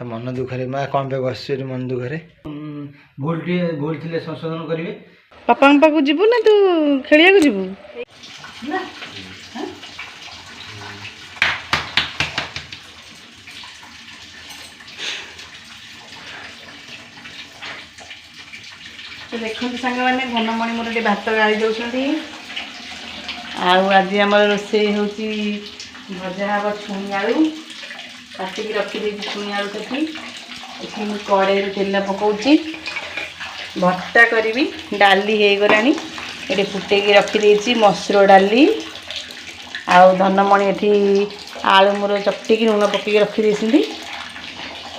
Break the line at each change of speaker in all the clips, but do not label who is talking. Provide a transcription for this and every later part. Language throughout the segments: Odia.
मन दुखरे माँ कौन पे बस मन दुखरे भूल थे संशोधन करेंगे
पापा पाक जीवु ना तू खेलिया को जीवु तो देखते सांग मैंने घनमणि मोर भात गाड़ी दौरान आज आम रोसे हूँ भजा हम छुई आलू काटिकी रखिदे छुई आलू से कड़े तेल पकाऊँ भर्ता करी डाली हो गलानी ये फुटेकी रखिदे मसूर डाली आउ धनमणि ये आलू मोर चकटिकी लुण पकई रखिदे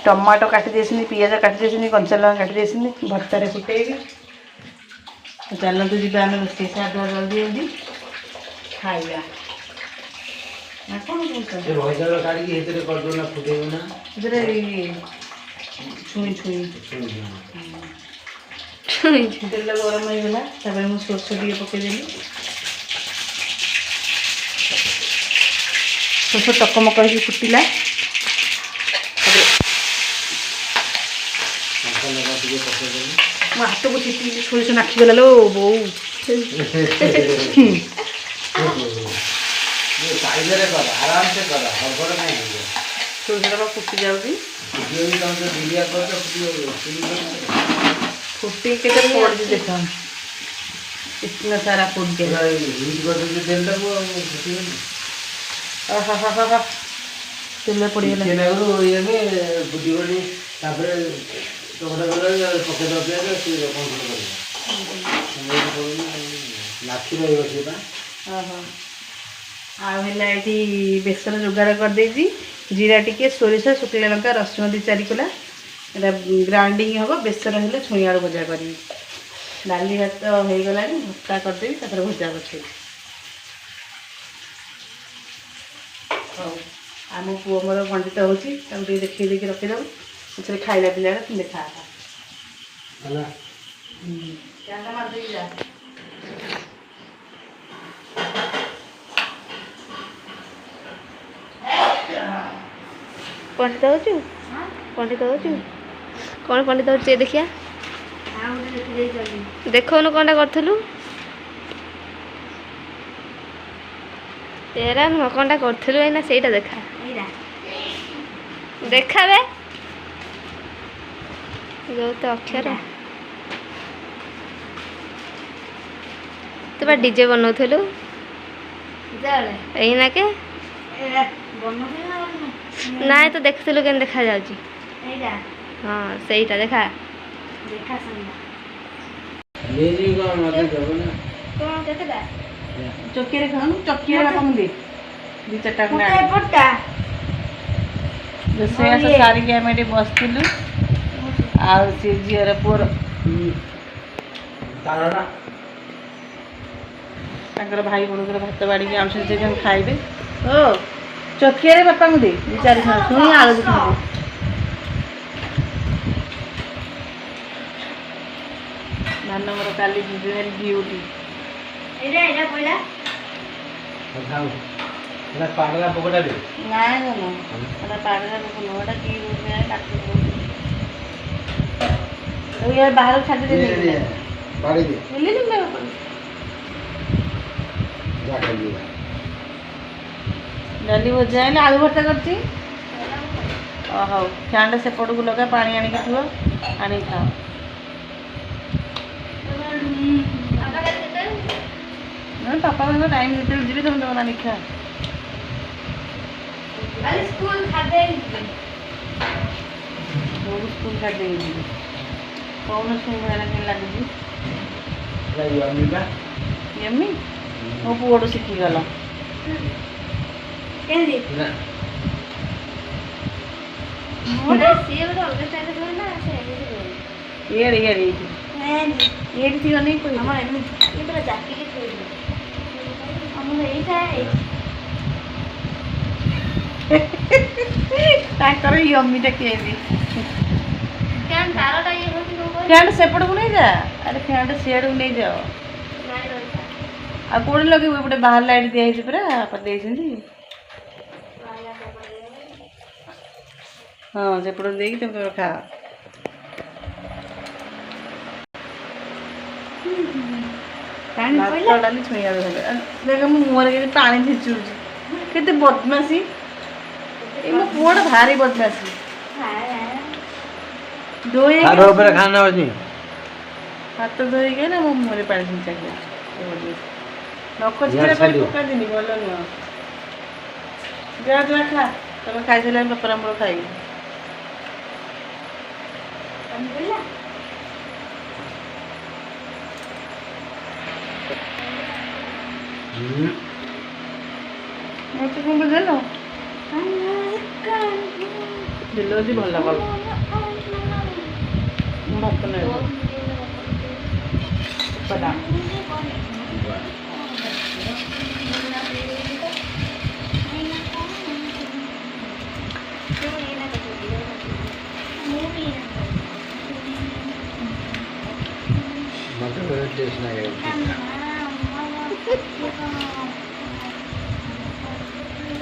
टमाटो काटिदे पियाज काटिदे कंचा लଙ୍କା काटिदे भर्तार फुटेबी चलतु जी आम रोसे साधा जल्दी जल्दी खाइबा कौन छुई छुई तेल गरम होगा मुझे सोर्स टे पकईदेली सोर्स टकमक फुटिला मो हाथ को छिटी सोरिष नाखीगला लो बो सोरिषटा फुटी जाऊँगी फुटी के पड़ी देख इतना सारा फुट गया तेल पड़गला ये बेसन जोगाड़ कर जीरा टिके सोरिष शुखला लंका रसुण 2-4 कोला ग्राइंडिंग हम बेसन हेल्ले छुई आलू भजा करी डाली भात हो गला भत्ता करदेवी भजा बचे आम पुओ मोर पंडित हो देखी देखी रखीदेव पीछे खाइला पिला देखा पंडित हो पंडित हो कौन पंडित हो देखिया देख कौनटा करूँ तेरा नुह कौनटा करूँ ना से देखा देखा बे जो तो अक्षर तू बा डीजे बनाऊलु एना के ना तो देखलु के देखा जाऊँ हाँ सहीटा देखा चौकी खाऊ चौकी दे 2-4टा रोसैस सारिक आम ये बसलु आे झीर पुअर भाई भौणी भात बाड़ी आम खाइबे ओ चौकिया बापा को दे 2-4 शुणी आलू खाइबे धान मोर काली ड्यूटी
पागला पकड़ा दे
ना पागला पकड़ा की यार बाहर छाड़ी दे
बाड़ी दे
डाली भजा है आलू भर्ता करती हाँ फैन सेपट को लगा पानी आनिक थो आनी खाओ पापा टाइम जिते जी तुम तुम आनी खा स्कूल खाते कौन सुन लगे यम्मी मो पुओ शिखीगला यम्मीटा किए फैन सेपट को नहीं जा अरे फैन सीआड़ को नहीं जाओ आ कौन लगे गोटे बाहर लाइट दिखाई पूरा हाँ सेपट देखिए तुम तो खा ଭାତ ଡାଲି ଛୁଇଁ ଆଳୁ ଭଜା ଦେଖ ମୋ ମୁହଁରେ କେତେ ପାଣି ଛିଞ୍ଚୁଛି କେତେ ବଦମାସି ଏ ମୋ ପୁଅଟା ଭାରି ବଦମାସି ଧୋଇ
ତାର ଉପରେ ଖାନା ଅଛି
ହାତ ଧୋଇକି ନା ମୋ ମୁହଁରେ ପାଣି ଛିଞ୍ଚା ନଖ ଚିରା କରି ପକାନ୍ତିନି ଭଲ ନୁହଁ ଯା ଖା ତମେ ଖାଇସାରିଲେ ବାପା ଆମର ଖାଇବି ମତେ କଣ ବୁଝେଇଲ ଦିଲ ଯଦି ଭଲ କଲ ଭାତ ନେବ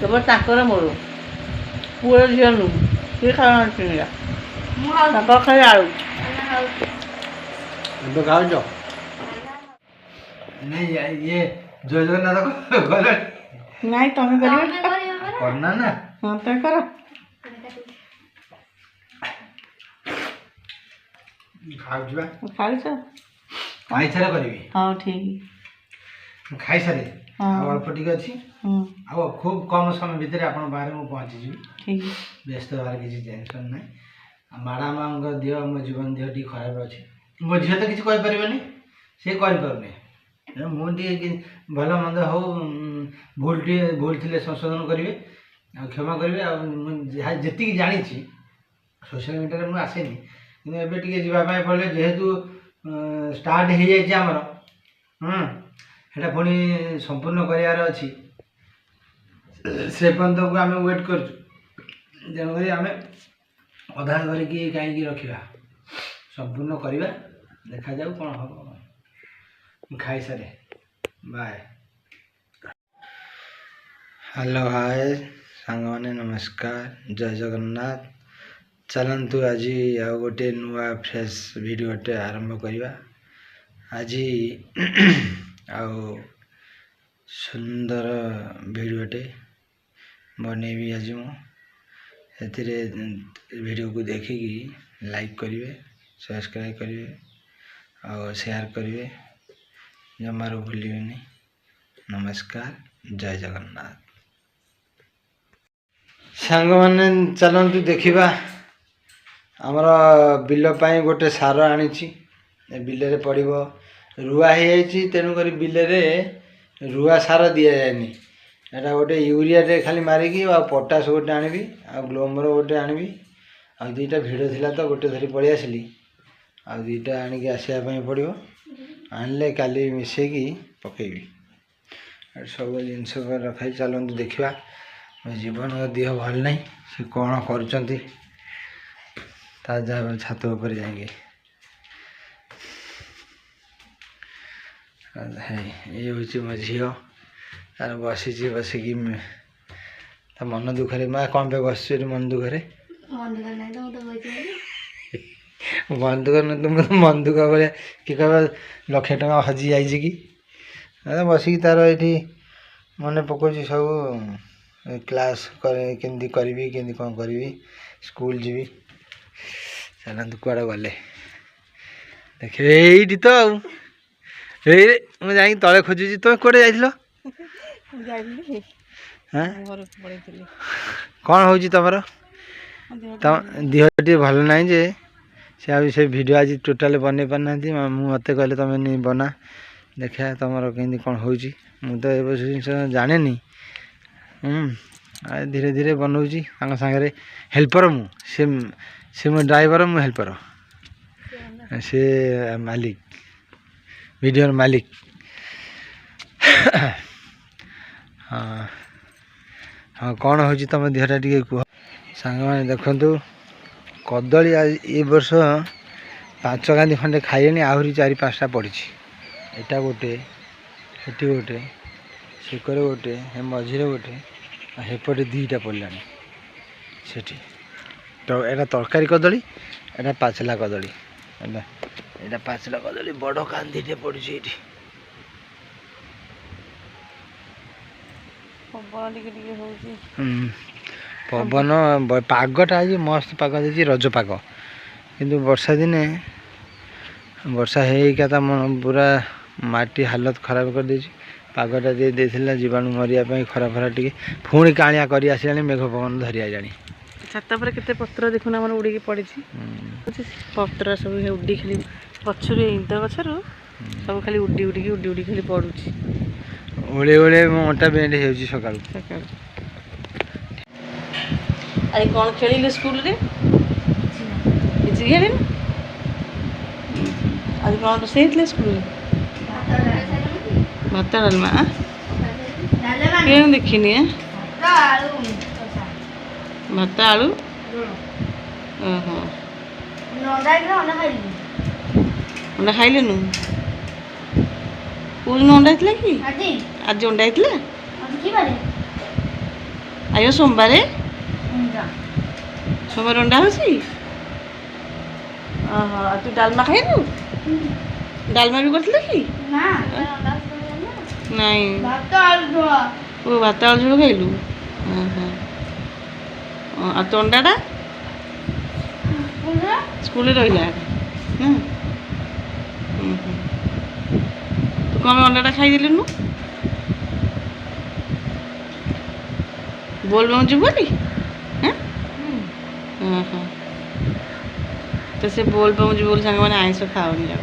କେବଳ ତାଙ୍କର ମୋର ପୁଅ ଝିଅ ନୁହଁ କିଏ ଖାଉନାହାନ୍ତି ତାଙ୍କର ଖାଲି ଆଳୁ
ଏବେ ଖାଉଛ ନାଇଁ ଇଏ ଜୟ ଜଗନ୍ନାଥ ଗଲେ
ନାଇଁ ତମେ କରିବ
କରନା ନା
ହଁ ତମେ କର
ଖାଉଛି ବା
ଖାଉଛ
ଖାଇସାରେ କରିବି
ହଁ ଠିକ
ଖାଇସାରେ
ହଁ
ଆଉ ଅଳ୍ପ ଟିକେ ଅଛି ଆଉ ଖୁବ୍ କମ୍ ସମୟ ଭିତରେ ଆପଣଙ୍କ ପାଖରେ ମୁଁ ପହଞ୍ଚିଯିବି
ଠିକ
ବ୍ୟସ୍ତ ହେବାର କିଛି ଟେନସନ୍ ନାହିଁ ଆଉ ମ୍ୟାଡ଼ାମଙ୍କ ଦେହ ମୋ ଜୀବନ ଦେହ ଟିକେ ଖରାପ ଅଛି ମୋ ଝିଅ ତ କିଛି କହିପାରିବନି ସେ କରିପାରୁନି ମୁଁ ଟିକେ ଭଲ ମନ୍ଦ ହଉ ଭୁଲ ଥିଲେ ସଂଶୋଧନ କରିବେ ଆଉ କ୍ଷମା କରିବେ ଆଉ ମୁଁ ଯାହା ଯେତିକି ଜାଣିଛି ସୋସିଆଲ ମିଡ଼ିଆରେ ମୁଁ ଆସେନି କିନ୍ତୁ ଏବେ ଟିକେ ଯିବା ପାଇଁ ପଡ଼ିଲେ ଯେହେତୁ ଷ୍ଟାର୍ଟ ହେଇଯାଇଛି ଆମର ସେଇଟା ପୁଣି ସମ୍ପୂର୍ଣ୍ଣ କରିବାର ଅଛି ସେ ପର୍ଯ୍ୟନ୍ତକୁ ଆମେ ୱେଟ୍ କରୁଛୁ ତେଣୁକରି ଆମେ ଅଧା ଧରିକି କାହିଁକି ରଖିବା ସମ୍ପୂର୍ଣ୍ଣ କରିବା ଦେଖାଯାଉ କ'ଣ ହେବ ମୁଁ ଖାଇସାରେ ବାଏ ହ୍ୟାଲୋ ହାଏ ସାଙ୍ଗମାନେ ନମସ୍କାର ଜୟ ଜଗନ୍ନାଥ ଚାଲନ୍ତୁ ଆଜି ଆଉ ଗୋଟେ ନୂଆ ଫ୍ରେଶ୍ ଭିଡ଼ିଓଟେ ଆରମ୍ଭ କରିବା ଆଜି ଆଉ ସୁନ୍ଦର ଭିଡ଼ିଓଟେ ବନେଇବି ଆଜି ମୁଁ ସେଥିରେ ଭିଡ଼ିଓକୁ ଦେଖିକି ଲାଇକ୍ କରିବେ ସବସ୍କ୍ରାଇବ୍ କରିବେ ଆଉ ସେୟାର କରିବେ ଜମାରୁ ଭୁଲିବେନି ନମସ୍କାର ଜୟ ଜଗନ୍ନାଥ ସାଙ୍ଗମାନେ ଚାଲନ୍ତୁ ଦେଖିବା ଆମର ବିଲ ପାଇଁ ଗୋଟେ ସାର ଆଣିଛି ଏ ବିଲରେ ପଡ଼ିବ ରୁଆ ହେଇଯାଇଛି ତେଣୁକରି ବିଲରେ ରୁଆ ସାର ଦିଆଯାଏନି ଏଇଟା ଗୋଟେ ୟୁରିଆଟେ ଖାଲି ମାରିକି ଆଉ ପଟାସ ଗୋଟେ ଆଣିବି ଆଉ ଗ୍ଲୋମର ଗୋଟେ ଆଣିବି ଆଉ ଦୁଇଟା ଭିଡ଼ ଥିଲା ତ ଗୋଟେ ଧରି ପଳେଇ ଆସିଲି ଆଉ ଦୁଇଟା ଆଣିକି ଆସିବା ପାଇଁ ପଡ଼ିବ ଆଣିଲେ କାଲି ମିଶେଇକି ପକେଇବି ସବୁ ଜିନିଷ ରଖାଇ ଚାଲନ୍ତୁ ଦେଖିବା ମୋ ଜୀବନର ଦେହ ଭଲ ନାହିଁ ସେ କ'ଣ କରୁଛନ୍ତି ତା ଯାହା ଛାତ ଉପରେ ଯାଇକି ଇଏ ହେଉଛି ମୋ ଝିଅ ତାର ବସିଛି ବସିକି ତା ମନ ଦୁଃଖରେ ମା କ'ଣ ପାଇଁ ବସିଛୁ ଏଠି ମନ ଦୁଃଖରେ ମନ ଦୁଃଖ ନୁହେଁ ତୁମେ ତ ମନ ଦୁଃଖ ଭଳିଆ କି କହିବା ଲକ୍ଷେ ଟଙ୍କା ହଜି ଯାଇଛି କି ବସିକି ତାର ଏଇଠି ମନେ ପକାଉଛି ସବୁ କ୍ଲାସ୍ କେମିତି କରିବି କେମିତି କ'ଣ କରିବି ସ୍କୁଲ ଯିବି ଚାଲନ୍ତୁ କୁଆଡ଼େ ଗଲେ ଦେଖିବେ ଏଇଠି ତ ଆଉ ଏଇ ମୁଁ ଯାଇକି ତଳେ ଖୋଜୁଛି ତୁମେ କୁଆଡ଼େ ଯାଇଥିଲ କ'ଣ ହେଉଛି ତୁମର ତମ ଦେହ ଟିକେ ଭଲ ନାହିଁ ଯେ ସେ ଆଉ ସେ ଭିଡ଼ିଓ ଆଜି ଟୋଟାଲ୍ ବନେଇ ପାରୁନାହାନ୍ତି ମୋତେ କହିଲେ ତୁମେ ବନା ଦେଖିବା ତୁମର କେମିତି କ'ଣ ହେଉଛି ମୁଁ ତ ଏ ଜିନିଷ ଜାଣେନି ଧୀରେ ଧୀରେ ବନଉଛି ତାଙ୍କ ସାଙ୍ଗରେ ହେଲ୍ପର ମୁଁ ସେ ମୋ ଡ୍ରାଇଭର ମୁଁ ହେଲ୍ପର ସେ ମାଲିକ ଭିଡ଼ିଓର ମାଲିକ ହଁ ହଁ କ'ଣ ହେଉଛି ତୁମ ଦେହଟା ଟିକେ କୁହ ସାଙ୍ଗମାନେ ଦେଖନ୍ତୁ କଦଳୀ ଏ ବର୍ଷ 5 କାନ୍ଦି ଖଣ୍ଡେ ଖାଇଲେଣି ଆହୁରି 4-5ଟା ପଡ଼ିଛି ଏଇଟା ଗୋଟେ ସେଠି ଗୋଟେ ସେକରେ ଗୋଟେ ମଝିରେ ଗୋଟେ ହେପଟେ 2ଟା ପଡ଼ିଲାଣି ସେଠି তো এটা তরকারি কদଳୀ এটা ପାଚିଲା କଦଳୀ ହେଲା এটা ପାଚିଲା କଦଳୀ ବଡ଼ କାନ୍ଦିଟେ ପଡ଼ିଛି ଏଇଠି
ପବନ ଟିକେ ଟିକେ ହଉଛି
ପବନ ପାଗଟା ଆଜି ମସ୍ତ ପାଗ ଦେଇଛି ରଜ ପାଗ କିନ୍ତୁ ବର୍ଷା ଦିନେ ବର୍ଷା ହେଇକା ତା ପୁରା ମାଟି ହାଲତ ଖରାପ କରିଦେଇଛି ପାଗଟା ଯିଏ ଦେଇଥିଲା ଜୀବାଣୁ ମରିବା ପାଇଁ ଖରା ଖରା ଟିକେ ପୁଣି କାଳିଆ କରି ଆସିଲାଣି ମେଘ ପବନ ଧରି ଆଇଲାଣି
ଛାତ ଉପରେ କେତେ ପତ୍ର ଦେଖୁନ ଆମର ଉଡ଼ିକି ପଡ଼ିଛି ପତ୍ର ସବୁ ଉଡ଼ି ଖାଲି ଗଛରୁ ଇନ୍ଦ ଗଛରୁ ସବୁ ଖାଲି ଉଡ଼ି ଖାଲି ପଡ଼ୁଛି
ଓଳେ ଓଳେ ମୋ ଅଣ୍ଟା ବେଣ୍ଡ ହେଉଛି ସକାଳୁ
ସକାଳୁ ଆଜି କ'ଣ ଖେଳିଲେ ସ୍କୁଲରେ କିଛି ଖେଳିନି ଆଜି କ'ଣ ରୋଷେଇ ହେଇଥିଲା ସ୍କୁଲରେ ଭାତ ଡାଲମା କେଉଁ ଦେଖିନି ଭାତ ଆଳୁ ଓହୋ ଅଣ୍ଡା ଖାଇଲେନୁ କେଉଁଦିନ ଅଣ୍ଡା ହେଇଥିଲା କି ଆଜି ଅଣ୍ଡା ହେଇଥିଲା ଆଜ୍ଞା ସୋମବାର ଅଣ୍ଡା ହେଉଛି ଓହୋ ଆଉ ତୁ ଡାଲମା ଖାଇନୁ ଡାଲମା ବି କରିଥିଲେ କି ନାଇଁ ଓ ଭାତ ଆଳୁ ଝୋଳ ଖାଇଲୁ ଓହୋ ଆଉ ତୋ ଅଣ୍ଡାଟା ସ୍କୁଲରେ ରହିଲା ତୁ କ'ଣ ଅଣ୍ଡାଟା ଖାଇଦେଲୁନୁ ବୋଲବମ୍ ଯିବୁ ବୋଲି ଓହୋ ତ ସେ ବୋଲବମ୍ ଯିବୁ ବୋଲି ସାଙ୍ଗମାନେ ଆଇଁଷ ଖାଉନି ଆଉ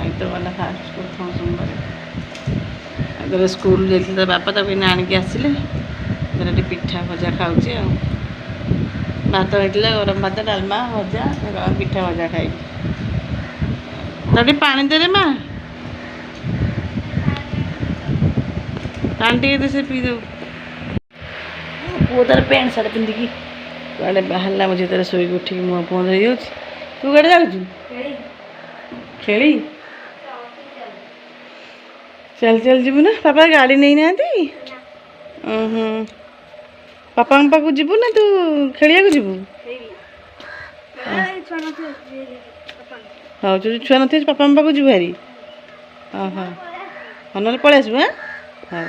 ଆଇତ ଗଲା ଫାଷ୍ଟ ପ୍ରଥମ ସୋମବାର ଆଗରେ ସ୍କୁଲ ଯାଇଥିଲେ ତା ବାପା ତାକୁ ଏଇନା ଆଣିକି ଆସିଲେ ତାର ଟିକେ ପିଠା ଭଜା ଖାଉଛି ଆଉ ଭାତ ହେଇଥିଲା ଗରମ ଭାତ ଡାଲମା ଭଜା ପିଠା ଭଜା ଖାଇବି ତାକୁ ଟିକେ ପାଣି ଦେରେ ମା ପାଣି ଟିକେ ଦେ ସେ ପିଇ ଦେବୁ ପୁଅ ତାର ପ୍ୟାଣ୍ଟ ସାର୍ଟ ପିନ୍ଧିକି କୁଆଡ଼େ ବାହାରିଲା ମୋ ଝିଅ ତାର ଶୋଇକି ଉଠିକି ମୁହଁ ଫୁହଁ ଧୋଇଯାଉଛି ତୁ କୁଆଡ଼େ ଯାଉଛୁ ଖେଳି ଚାଲି ଚାଲି ଯିବୁ ନା ବାପା ଗାଡ଼ି ନେଇନାହାନ୍ତି ବାପାଙ୍କ ପାଖକୁ ଯିବୁ ନା ତୁ ଖେଳିବାକୁ ଯିବୁ ହଉ ତୁ ଛୁଆ ନଥିବେ ବାପାଙ୍କ ପାଖକୁ ଯିବୁ ଭାରି ହଁ ନହେଲେ ପଳେଇ ଆସିବୁ ହଉ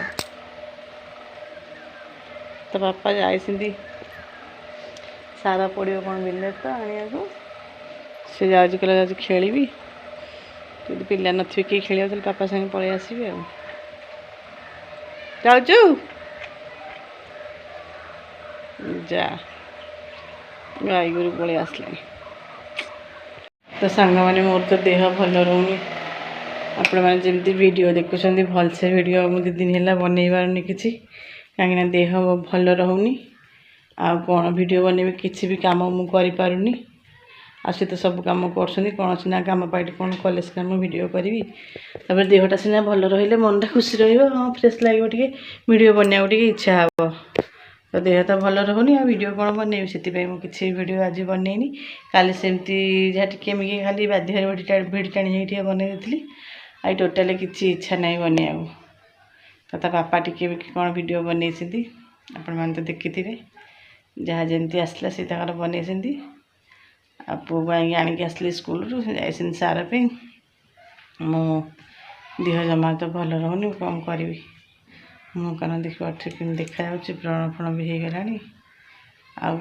ତ ବାପା ଯାଇଛନ୍ତି ସାର ପଡ଼ିବ କ'ଣ ବିଲରେ ତ ଆଣିବାକୁ ସେ ଯାଉଛି କହିଲା ଯାଉଛି ଖେଳିବି ଯଦି ପିଲା ନଥିବେ କିଏ ଖେଳିବାକୁ ତାହେଲେ ବାପା ସାଙ୍ଗେ ପଳେଇ ଆସିବି ଆଉ ଯାଉଛୁ ଯା ଗାଈ ଗୋରୁ ପଳେଇ ଆସିଲାଣି ତ ସାଙ୍ଗମାନେ ମୋର ତ ଦେହ ଭଲ ରହୁନି ଆପଣମାନେ ଯେମିତି ଭିଡ଼ିଓ ଦେଖୁଛନ୍ତି ଭଲସେ ଭିଡ଼ିଓ ମୁଁ 2 ଦିନ ହେଲା ବନେଇ ପାରୁନି କିଛି କାହିଁକିନା ଦେହ ଭଲ ରହୁନି ଆଉ କ'ଣ ଭିଡ଼ିଓ ବନେଇବି କିଛି ବି କାମ ମୁଁ କରିପାରୁନି ଆଉ ସେ ତ ସବୁ କାମ କରୁଛନ୍ତି କ'ଣ ସିନା କାମ ପାଇଟି କ'ଣ କଲେଜ କାମ ଭିଡ଼ିଓ କରିବି ତାପରେ ଦେହଟା ସିନା ଭଲ ରହିଲେ ମନଟା ଖୁସି ରହିବ ହଁ ଫ୍ରେଶ୍ ଲାଗିବ ଟିକେ ଭିଡ଼ିଓ ବନେଇବାକୁ ଟିକେ ଇଚ୍ଛା ହେବ ତ ଦେହ ତ ଭଲ ରହୁନି ଆଉ ଭିଡ଼ିଓ କ'ଣ ବନେଇବି ସେଥିପାଇଁ ମୁଁ କିଛି ଭିଡ଼ିଓ ଆଜି ବନେଇନି କାଲି ସେମିତି ଯାହା ଟିକେ ମିକି ଖାଲି ବାଧ୍ୟରେ ଭିଡ଼ି ଟାଣି ହେଇକି ଟିକେ ବନେଇ ଦେଇଥିଲି ଆଉ ଟୋଟାଲି କିଛି ଇଚ୍ଛା ନାହିଁ ବନେଇବାକୁ ତ ତା ବାପା ଟିକେ ବି କ'ଣ ଭିଡ଼ିଓ ବନେଇଛନ୍ତି ଆପଣମାନେ ତ ଦେଖିଥିବେ ଯାହା ଯେମିତି ଆସିଲା ସେ ତାଙ୍କର ବନେଇଛନ୍ତି ଆଉ ପୁଅକୁ ଆଣିକି ଆସିଲି ସ୍କୁଲରୁ ସେ ଯାଇଛନ୍ତି ସାର ପାଇଁ ମୋ ଦେହ ଜମା ତ ଭଲ ରହୁନି କ'ଣ କରିବି ମୁଁ କାରଣ ଦେଖିବା ଠିକ୍ ଦେଖାଯାଉଛି ବ୍ରଣ ଫଣ ବି ହେଇଗଲାଣି ଆଉ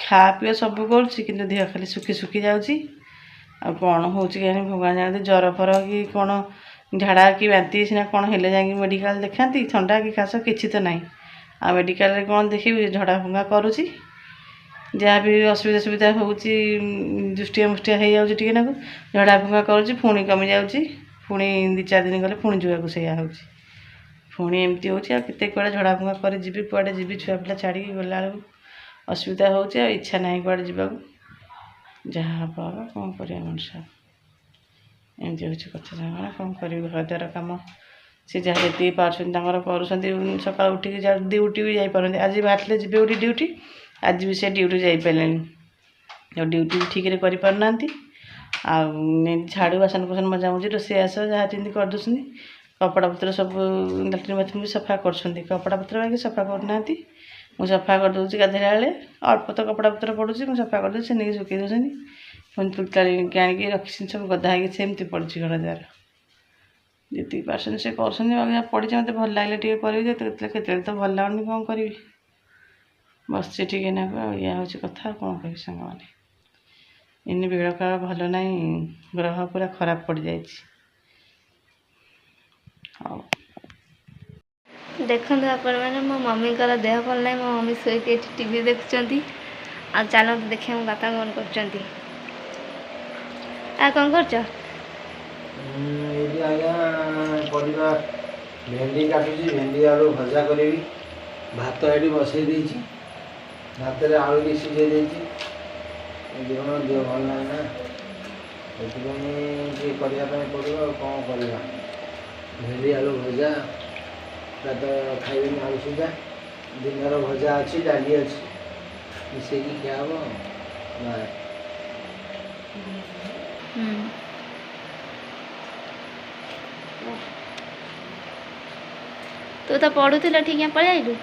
ଖାଆ ପିଇବା ସବୁ କରୁଛି କିନ୍ତୁ ଦେହ ଖାଲି ଶୁଖି ଯାଉଛି ଆଉ କ'ଣ ହେଉଛି କେଜାଣି ଭଗବାନ ଜାଣନ୍ତି ଜ୍ୱର ଫର କି କ'ଣ ଝାଡ଼ା କି ବାନ୍ତି ସିନା କ'ଣ ହେଲେ ଯାଇକି ମେଡ଼ିକାଲ ଦେଖାନ୍ତି ଥଣ୍ଡା କି କାଶ କିଛି ତ ନାହିଁ ଆଉ ମେଡ଼ିକାଲରେ କ'ଣ ଦେଖିବି ଝଡ଼ା ଫୁଙ୍କା କରୁଛି ଯାହା ବି ଅସୁବିଧା ସୁବିଧା ହେଉଛି ଦୃଷ୍ଟିଆ ହେଇଯାଉଛି ଟିକେ ନାକୁ ଝଡ଼ା ଫୁଙ୍କା କରୁଛି ପୁଣି କମିଯାଉଛି ପୁଣି 2-4 ଦିନ ଗଲେ ପୁଣି ଯିବାକୁ ସେଇଆ ହେଉଛି ପୁଣି ଏମିତି ହେଉଛି ଆଉ କେତେ କୁଆଡ଼େ ଝଡ଼ା ଫୁଙ୍କା କରି ଯିବି କୁଆଡ଼େ ଯିବି ଛୁଆ ପିଲା ଛାଡ଼ିକି ଗଲାବେଳକୁ ଅସୁବିଧା ହେଉଛି ଆଉ ଇଚ୍ଛା ନାହିଁ କୁଆଡ଼େ ଯିବାକୁ ଯାହା ହେବ କ'ଣ କରିବା ମଣିଷ ଏମିତି ହେଉଛି କଥା ସାଙ୍ଗରେ କ'ଣ କରିବି ଘର ଦ୍ୱାର କାମ ସେ ଯାହା ଯେତିକି ପାରୁଛନ୍ତି ତାଙ୍କର କରୁଛନ୍ତି ସକାଳୁ ଉଠିକି ଡ୍ୟୁଟି ବି ଯାଇପାରନ୍ତି ଆଜି ବାହାରିଥିଲେ ଯିବେ ଗୋଟେ ଡ୍ୟୁଟି ଆଜି ବି ସେ ଡ୍ୟୁଟି ଯାଇପାରିଲେନି ଆଉ ଡ୍ୟୁଟି ବି ଠିକ୍ରେ କରିପାରୁନାହାନ୍ତି ଆଉ ଝାଡ଼ୁ ବାସନ କୁସନ ମଜାମଜି ରୋଷେଇବାସ ଯାହା ଯେମିତି କରିଦେଉଛନ୍ତି କପଡ଼ାପତ୍ର ସବୁ ଲାଟ୍ରିନ୍ ବାଥରୁମ୍ ବି ସଫା କରୁଛନ୍ତି କପଡ଼ାପତ୍ର ବାକି ସଫା କରୁନାହାନ୍ତି ମୁଁ ସଫା କରିଦେଉଛି ଗାଧୋଇଲା ବେଳେ ଅଳ୍ପ ତ କପଡ଼ା ପତ୍ର ପଡ଼ୁଛି ମୁଁ ସଫା କରିଦେଉଛି ସେ ନେଇକି ଶୁଖେଇ ଦେଉଛନ୍ତି ପୁଣି ତୁଳିକି ଆଣିକି ରଖିଛନ୍ତି ସବୁ ଗଦା ହେଇକି ସେମିତି ପଡ଼ିଛି ଘର ଦ୍ୱାର ଯେତିକି ପାରୁଛନ୍ତି ସେ କରୁଛନ୍ତି ଯାହା ପଡ଼ିଛି ମୋତେ ଭଲ ଲାଗିଲେ ଟିକେ କରିବି ଯେ କେତେବେଳେ ତ ଭଲ ଲାଗୁନି କ'ଣ କରିବି ବସିଛି ଟିକେ ନାକୁ ଆଉ ଇଏ ହେଉଛି କଥା ଆଉ କ'ଣ କରିବି ସାଙ୍ଗମାନେ ଏଇନେ ବେଳ କାଳ ଭଲ ନାହିଁ ଗ୍ରହ ପୁରା ଖରାପ ପଡ଼ିଯାଇଛି ହଉ
ଦେଖନ୍ତୁ ଆପଣମାନେ ମୋ ମମିଙ୍କର ଦେହ ଭଲ ନାହିଁ ମୋ ମମି ଶୋଇକି ଏଠି ଟିଭି ଦେଖୁଛନ୍ତି ଆଉ ଚାଲନ୍ତୁ ଦେଖିବା ମୋ ବାପା କ'ଣ କରୁଛନ୍ତି ଆଉ କ'ଣ କରୁଛ
ଏଇଠି ଆଜ୍ଞା ପରିବା ଭେଣ୍ଡି କାଟୁଛି ଭେଣ୍ଡି ଆଳୁ ଭଜା କରିବି ଭାତ ଏଠି ବସେଇ ଦେଇଛି ଭାତରେ ଆଳୁ ବି ସିଝେଇ ଦେଇଛି ଦେହ ଭଲ ନାହିଁ ନା ସେଥିପାଇଁ ଟିକେ କରିବା ପାଇଁ ପଡ଼ିବ ଆଉ କ'ଣ କରିବା ଭେଣ୍ଡି ଆଳୁ ଭଜା ତ ଖାଇବେନି ଆଳୁ ସିଝା ଦିନର ଭଜା ଅଛି ଡାଲି ଅଛି ମିଶେଇକି ଖିଆ ହବ ବାଏ
ତୁ ତ ପଢ଼ୁଥିଲ ଠିକ୍ ପଳେଇ ଆଇଲୁ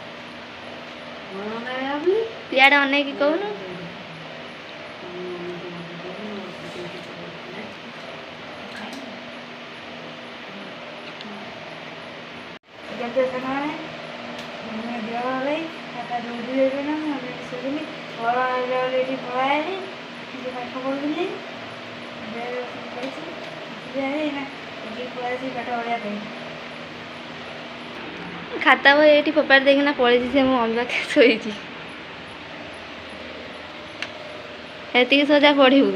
ଇଆଡ଼େ ଅନେଇକି କହୁନୁ ଖାତା ବହି ଏଇଠି ଫୋପାଡ଼ି ଦେଇକିନା ପଳେଇଛି ସେ ମୋ ମମି ପାଖରେ ଶୋଇଛି ଏତିକି ସଜା ପଢ଼ିବୁ